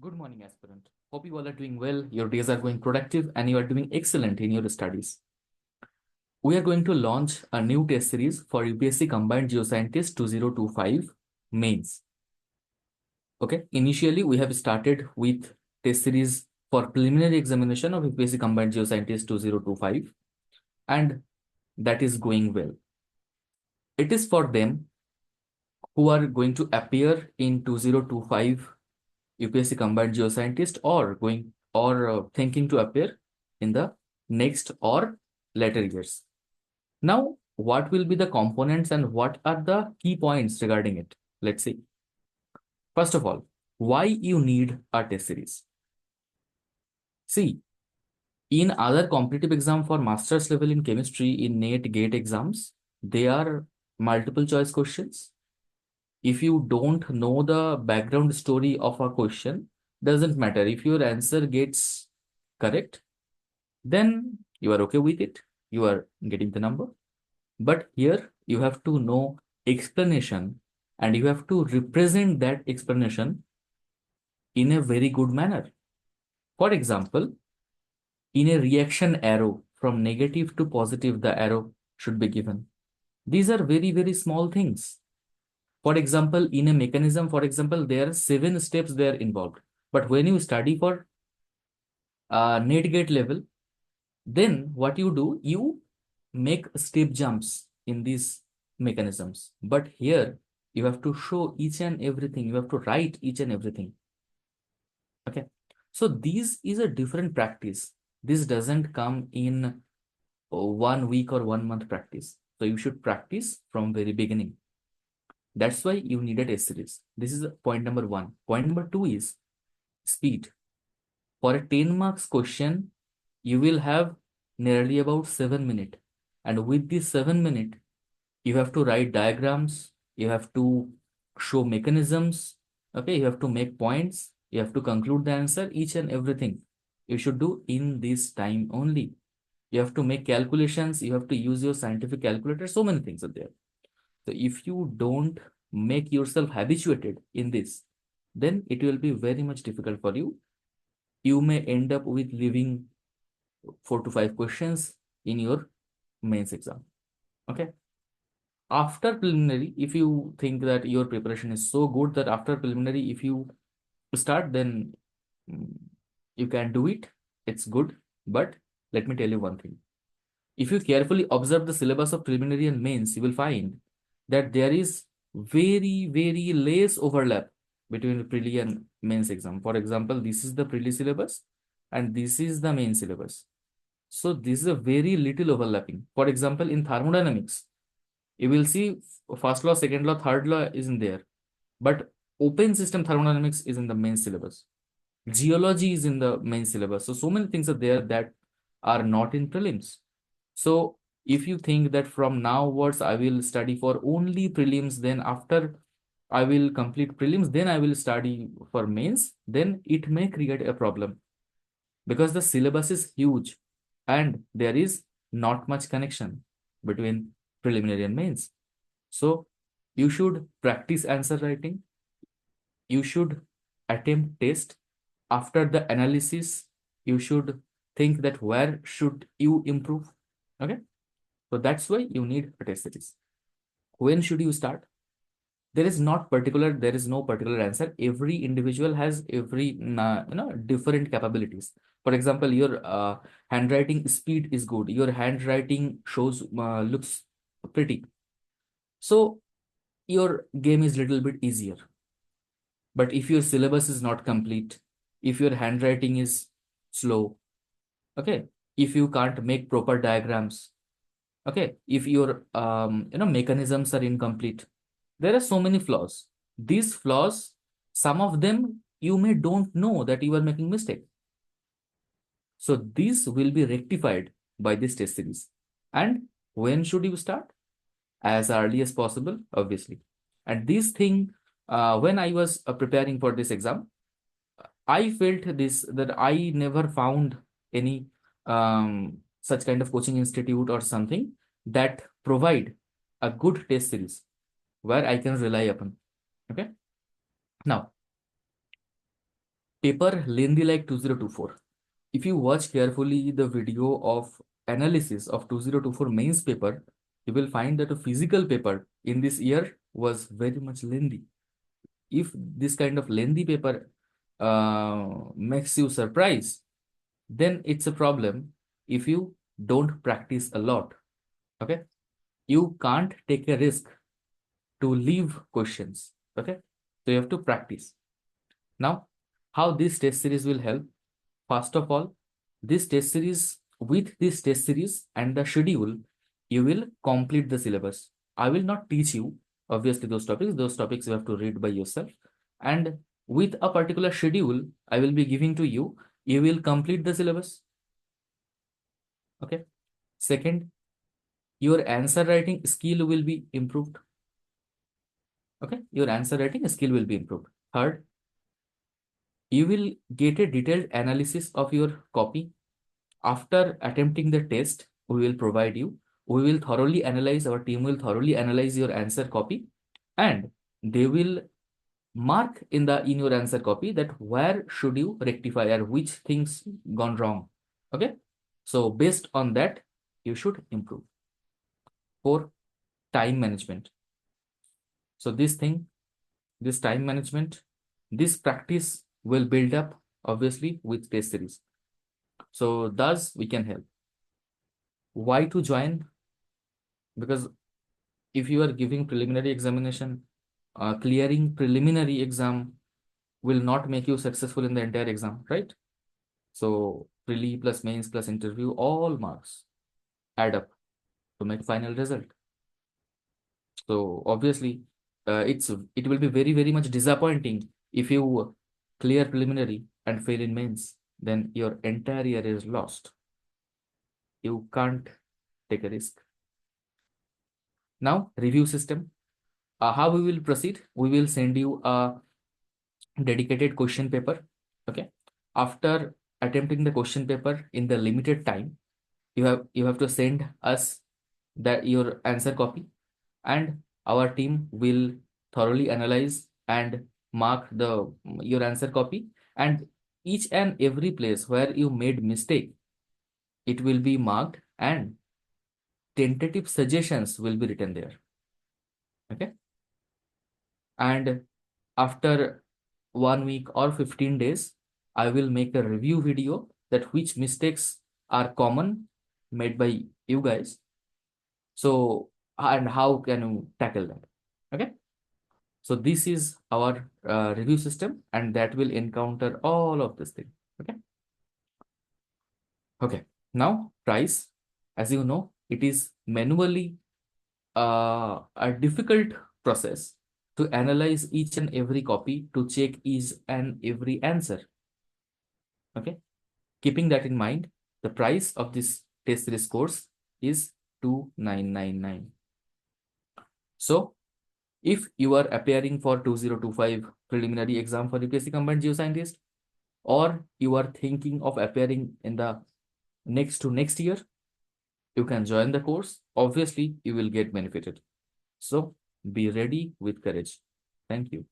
Good morning, aspirant. Hope you all are doing well, your days are going productive, and you are doing excellent in your studies. We are going to launch a new test series for UPSC Combined Geoscientist 2025 mains. Okay, initially we have started with test series for preliminary examination of UPSC Combined Geoscientist 2025, and that is going well. It is for them who are going to appear in 2025 UPSC Combined Geoscientist or thinking to appear in the next or later years. Now, what will be the components and what are the key points regarding it? Let's see. First of all, why you need a test series? See, in other competitive exam for master's level in chemistry in NET GATE exams, they are multiple choice questions. If you don't know the background story of a question, doesn't matter. If your answer gets correct, then you are okay with it. You are getting the number. But here you have to know explanation and you have to represent that explanation in a very good manner. For example, in a reaction arrow from negative to positive, the arrow should be given. These are very, very small things. For example, in a mechanism, for example, there are 7 steps there involved. But when you study for net gate level, then what you do, you make step jumps in these mechanisms. But here, you have to show each and everything. You have to write each and everything. Okay. So this is a different practice. This doesn't come in 1 week or 1 month practice. So you should practice from very beginning. That's why you need a test series. This is point number one. Point number two is speed. For a 10 marks question, you will have nearly about 7 minutes. And with this 7 minutes, you have to write diagrams, you have to show mechanisms, okay, you have to make points, you have to conclude the answer, each and everything you should do in this time only. You have to make calculations, you have to use your scientific calculator, so many things are there. So if you don't make yourself habituated in this, then it will be very much difficult for you. You may end up with leaving 4 to 5 questions in your mains exam. Okay. After preliminary, if you think that your preparation is so good that after preliminary, if you start, then mm, you can do it. It's good. But let me tell you one thing. If you carefully observe the syllabus of preliminary and mains, you will find that there is very, very less overlap between the preli and mains exam. For example, this is the preli syllabus and this is the main syllabus. So this is a very little overlapping. For example, in thermodynamics, you will see first law, second law, third law is in there. But open system thermodynamics is in the main syllabus. Geology is in the main syllabus. So many things are there that are not in prelims. So if you think that from now onwards I will study for only prelims, then after I will complete prelims, then I will study for mains, then it may create a problem because the syllabus is huge and there is not much connection between preliminary and mains. So you should practice answer writing. You should attempt test. After the analysis, you should think that where should you improve. Okay. So that's why you need a test series. When should you start? There is no particular answer. Every individual has different capabilities. For example, your handwriting speed is good. Your handwriting shows looks pretty. So your game is little bit easier. But if your syllabus is not complete, if your handwriting is slow, okay, if you can't make proper diagrams, okay, if your mechanisms are incomplete, there are so many flaws. These flaws, some of them you may don't know that you are making mistake. So these will be rectified by this test series. And when should you start? As early as possible, obviously. And this thing, when I was preparing for this exam, I felt this that I never found any such kind of coaching institute or something that provide a good test series where I can rely upon. Okay. Now, paper lengthy like 2024. If you watch carefully the video of analysis of 2024 mains paper, you will find that a physical paper in this year was very much lengthy. If this kind of lengthy paper makes you surprise, then it's a problem if you don't practice a lot. Okay, you can't take a risk to leave questions. Okay, so you have to practice. Now, how this test series will help? First of all, this test series, with this test series and the schedule, you will complete the syllabus. I will not teach you, obviously, those topics you have to read by yourself. And with a particular schedule, I will be giving to you, you will complete the syllabus. Okay. Second, your answer writing skill will be improved. Okay. Your answer writing skill will be improved. Third, you will get a detailed analysis of your copy. After attempting the test, we will thoroughly analyze, our team will thoroughly analyze your answer copy, and they will mark in your answer copy that where should you rectify or which things gone wrong. Okay. So based on that, you should improve. For time management. So this time management, this practice will build up obviously with test series. So thus we can help. Why to join? Because if you are giving preliminary examination, clearing preliminary exam will not make you successful in the entire exam, right? So preli plus mains plus interview, all marks add up to make final result. So obviously, it will be very much disappointing if you clear preliminary and fail in mains. Then your entire year is lost. You can't take a risk. Now, review system. How we will proceed? We will send you a dedicated question paper. Okay. After attempting the question paper in the limited time, you have to send us that your answer copy, and our team will thoroughly analyze and mark the your answer copy, and each and every place where you made mistake, it will be marked, and tentative suggestions will be written there. Okay. And after 1 week or 15 days, I will make a review video that which mistakes are common made by you guys. So, and how can you tackle that? Okay. So this is our review system, and that will encounter all of this thing. Okay. Okay. Now price, as you know, it is manually a difficult process to analyze each and every copy to check each and every answer. Okay. Keeping that in mind, the price of this test series course is 2999. So if you are appearing for 2025 preliminary exam for UPSC Combined Geoscientist, or you are thinking of appearing in the next year, you can join the course. Obviously, you will get benefited. So be ready with courage. Thank you.